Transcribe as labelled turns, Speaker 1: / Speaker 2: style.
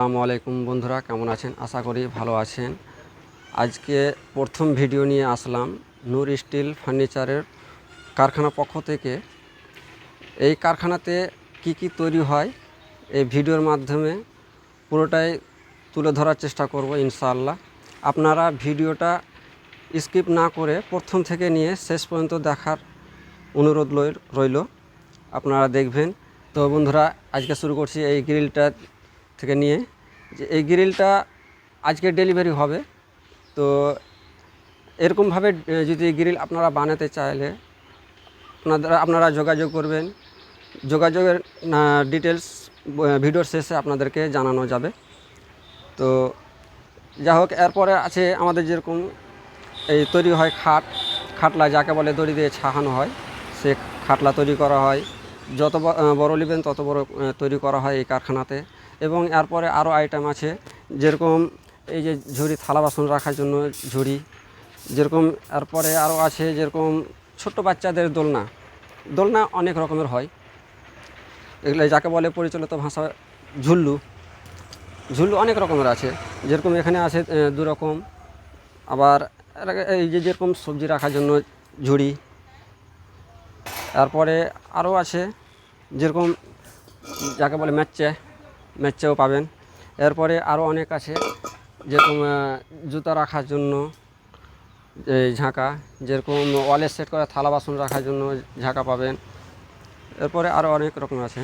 Speaker 1: আসসালামু আলাইকুম বন্ধুরা, কেমন আছেন? আশা করি ভালো আছেন। আজকে প্রথম ভিডিও নিয়ে আসলাম নূর স্টিল ফার্নিচারের কারখানা পক্ষ থেকে। এই কারখানাতে কি তৈরি হয় এই ভিডিওর মাধ্যমে পুরোটাই তুলে ধরার চেষ্টা করব ইনশাআল্লাহ। আপনারা ভিডিওটা স্কিপ না করে প্রথম থেকে নিয়ে শেষ পর্যন্ত দেখার অনুরোধ রইল, আপনারা দেখবেন। তো বন্ধুরা, আজকে শুরু করছি এই গ্রিলটা থেকে নিয়ে। যে এই গ্রিলটা আজকে ডেলিভারি হবে। তো এরকমভাবে যদি গ্রিল আপনারা বানাতে চাইলে আপনারা যোগাযোগ করবেন। যোগাযোগের ডিটেলস ভিডিওর শেষে আপনাদেরকে জানানো যাবে। তো যাই হোক, এরপরে আছে আমাদের যেরকম এই তৈরি হয় খাটলা, যাকে বলে দড়ি দিয়ে ছাহানো হয়, সে খাটলা তৈরি করা হয়। যত বড় নেবেন তত বড় তৈরি করা হয় এই কারখানাতে। এবং এরপরে আরও আইটেম আছে, যেরকম এই যে ঝুড়ি, থালা বাসন রাখার জন্য ঝুড়ি, যেরকম এরপরে আরও আছে যেরকম ছোট্ট বাচ্চাদের দোলনা অনেক রকমের হয়। এগুলো যাকে বলে পরিচালিত ভাষা ঝুল্লু অনেক রকমের আছে। যেরকম এখানে আছে দু রকম। আবার এই যে যেরকম সবজি রাখার জন্য ঝুড়ি। তারপরে আরও আছে যেরকম যাকে বলে মেচ্চেও পাবেন। এরপরে আরও অনেক আছে, যেরকম জুতা রাখার জন্য এই ঝাঁকা, যেরকম ওয়ালে সেট করা থালা বাসন রাখার জন্য ঝাঁকা পাবেন। এরপরে আরও অনেক রকম আছে।